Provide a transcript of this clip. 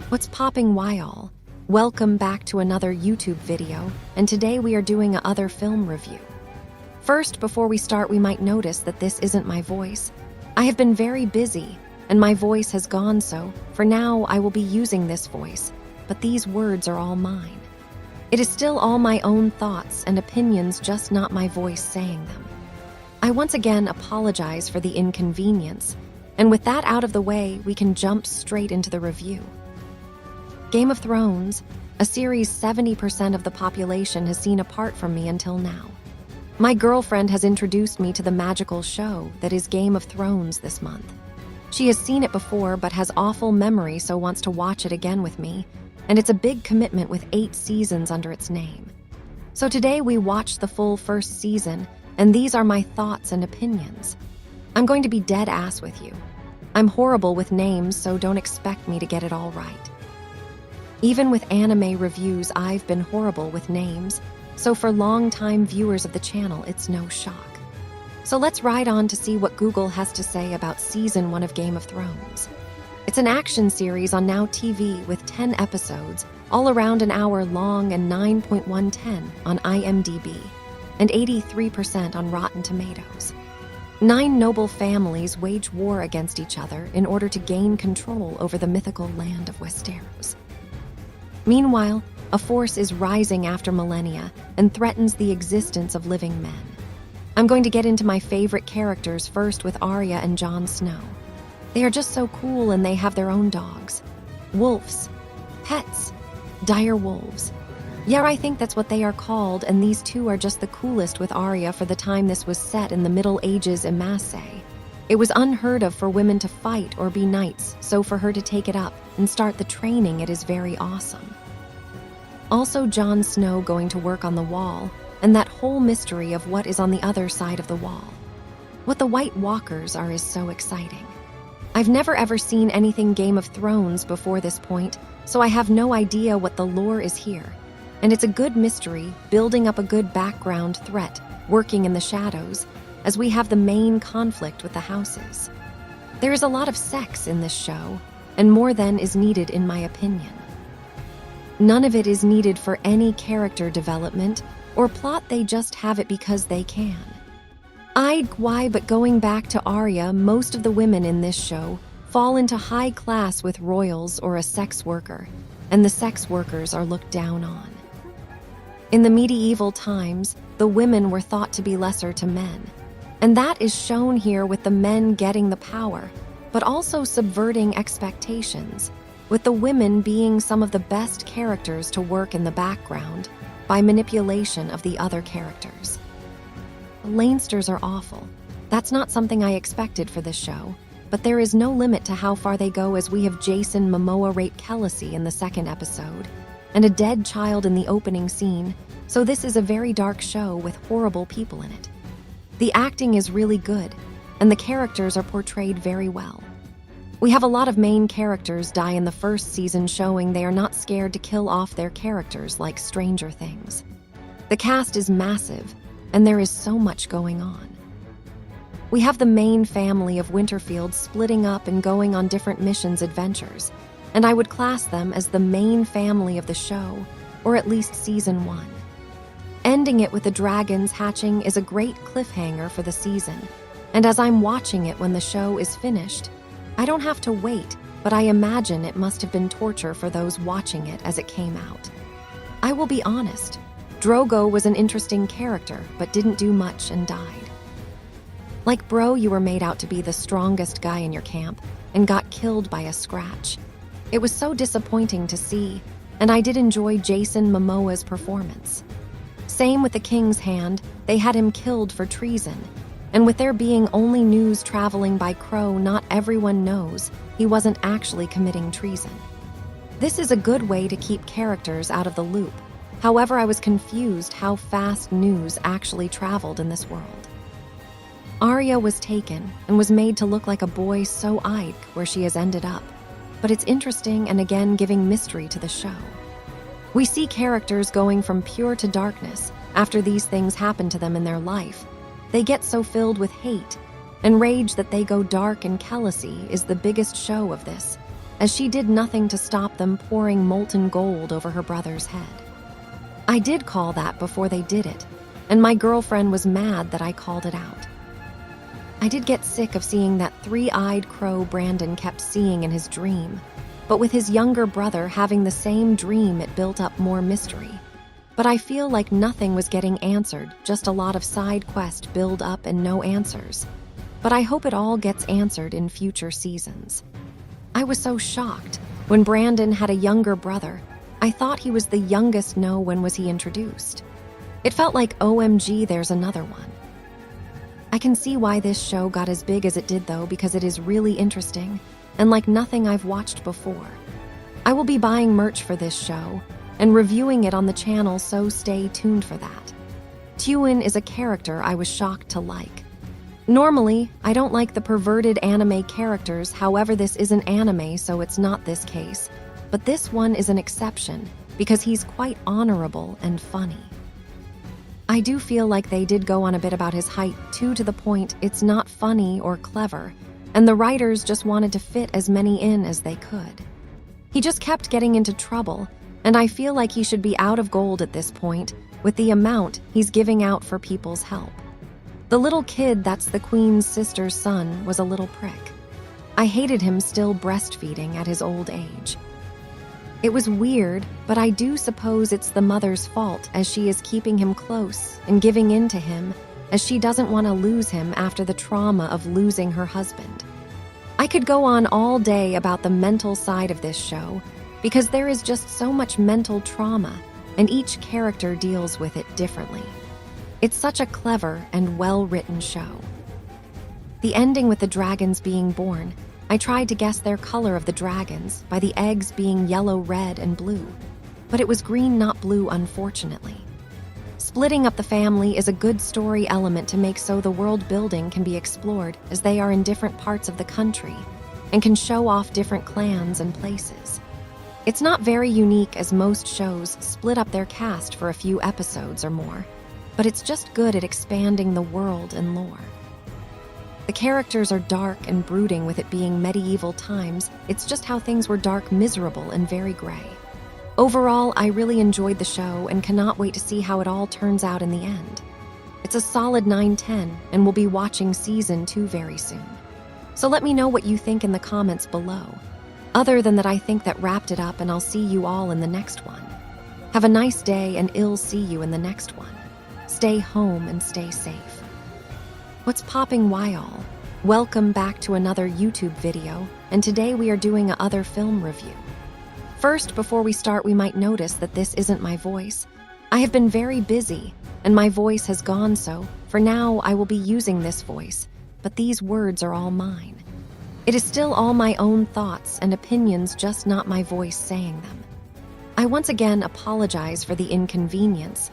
What's popping y'all? Welcome back to another YouTube video, and today we are doing a other film review. First, before we start, we might notice that this isn't my voice. I have been very busy, and my voice has gone, so for now I will be using this voice, but these words are all mine. It is still all my own thoughts and opinions, just not my voice saying them. I once again apologize for the inconvenience, and with that out of the way, we can jump straight into the review. Game of Thrones, a series 70% of the population has seen apart from me until now. My girlfriend has introduced me to the magical show that is Game of Thrones this month. She has seen it before but has awful memory, so wants to watch it again with me, and it's a big commitment with 8 seasons under its name. So today we watched the full first season, and these are my thoughts and opinions. I'm going to be dead ass with you. I'm horrible with names, so don't expect me to get it all right. Even with anime reviews, I've been horrible with names, so for long-time viewers of the channel, it's no shock. So let's ride on to see what Google has to say about Season 1 of Game of Thrones. It's an action series on Now TV with 10 episodes, all around an hour long, and 9.110 on IMDb, and 83% on Rotten Tomatoes. 9 noble families wage war against each other in order to gain control over the mythical land of Westeros. Meanwhile, a force is rising after millennia and threatens the existence of living men. I'm going to get into my favorite characters first with Arya and Jon Snow. They are just so cool, and they have their own dogs. Wolves. Pets. Dire wolves. Yeah, I think that's what they are called, and these two are just the coolest with Arya for the time this was set in the Middle Ages in Marseille. It was unheard of for women to fight or be knights, so for her to take it up and start the training, it is very awesome. Also, Jon Snow going to work on the wall, and that whole mystery of what is on the other side of the wall. What the White Walkers are is so exciting. I've never ever seen anything Game of Thrones before this point, so I have no idea what the lore is here. And it's a good mystery, building up a good background threat, working in the shadows, as we have the main conflict with the houses. There is a lot of sex in this show, and more than is needed in my opinion. None of it is needed for any character development or plot, they just have it because they can. But going back to Arya, most of the women in this show fall into high class with royals or a sex worker, and the sex workers are looked down on. In the medieval times, the women were thought to be lesser to men, and that is shown here with the men getting the power, but also subverting expectations, with the women being some of the best characters to work in the background by manipulation of the other characters. The Lannisters are awful. That's not something I expected for this show, but there is no limit to how far they go, as we have Jason Momoa rape Khaleesi in the 2nd episode, and a dead child in the opening scene, so this is a very dark show with horrible people in it. The acting is really good, and the characters are portrayed very well. We have a lot of main characters die in the first season, showing they are not scared to kill off their characters like Stranger Things. The cast is massive, and there is so much going on. We have the main family of Winterfell splitting up and going on different missions adventures, and I would class them as the main family of the show, or at least season 1. Ending it with the dragons hatching is a great cliffhanger for the season, and as I'm watching it when the show is finished, I don't have to wait, but I imagine it must have been torture for those watching it as it came out. I will be honest, Drogo was an interesting character, but didn't do much and died. Like, bro, you were made out to be the strongest guy in your camp and got killed by a scratch. It was so disappointing to see, and I did enjoy Jason Momoa's performance. Same with the King's Hand, they had him killed for treason, and with there being only news traveling by crow, not everyone knows he wasn't actually committing treason. This is a good way to keep characters out of the loop. However, I was confused how fast news actually traveled in this world. Arya was taken and was made to look like a boy, so Ike, where she has ended up. But it's interesting, and again giving mystery to the show. We see characters going from pure to darkness after these things happen to them in their life. They get so filled with hate and rage that they go dark, and Khaleesi is the biggest show of this. as she did nothing to stop them pouring molten gold over her brother's head. I did call that before they did it, and my girlfriend was mad that I called it out. I did get sick of seeing that three-eyed crow Brandon kept seeing in his dream, but with his younger brother having the same dream, it built up more mystery. But I feel like nothing was getting answered, just a lot of side quest build up and no answers. But I hope it all gets answered in future seasons. I was so shocked when Brandon had a younger brother. I thought he was the youngest. No, when was he introduced? It felt like OMG, there's another one. I can see why this show got as big as it did though, because it is really interesting and like nothing I've watched before. I will be buying merch for this show and reviewing it on the channel, so stay tuned for that. Tuin is a character I was shocked to like. Normally, I don't like the perverted anime characters, however this isn't anime so it's not this case, but this one is an exception because he's quite honorable and funny. I do feel like they did go on a bit about his height too, to the point it's not funny or clever, and the writers just wanted to fit as many in as they could. He just kept getting into trouble, and I feel like he should be out of gold at this point with the amount he's giving out for people's help. The little kid that's the queen's sister's son was a little prick. I hated him still breastfeeding at his old age. It was weird, but I do suppose it's the mother's fault, as she is keeping him close and giving in to him, as she doesn't want to lose him after the trauma of losing her husband. I could go on all day about the mental side of this show, because there is just so much mental trauma, and each character deals with it differently. It's such a clever and well-written show. The ending with the dragons being born, I tried to guess their color of the dragons by the eggs being yellow, red, and blue, but it was green, not blue, unfortunately. Splitting up the family is a good story element to make so the world building can be explored, as they are in different parts of the country and can show off different clans and places. It's not very unique, as most shows split up their cast for a few episodes or more, but it's just good at expanding the world and lore. The characters are dark and brooding, with it being medieval times. It's just how things were dark, miserable, and very gray. Overall, I really enjoyed the show and cannot wait to see how it all turns out in the end. It's a solid 9/10, and we'll be watching season 2 very soon. So let me know what you think in the comments below. Other than that, I think that wrapped it up, and I'll see you all in the next one. Have a nice day, and I'll see you in the next one. Stay home and stay safe. What's popping, why all? Welcome back to another YouTube video, and today we are doing a other film review. First, before we start, we might notice that this isn't my voice. I have been very busy, and my voice has gone, so for now I will be using this voice, but these words are all mine. It is still all my own thoughts and opinions, just not my voice saying them. I once again apologize for the inconvenience,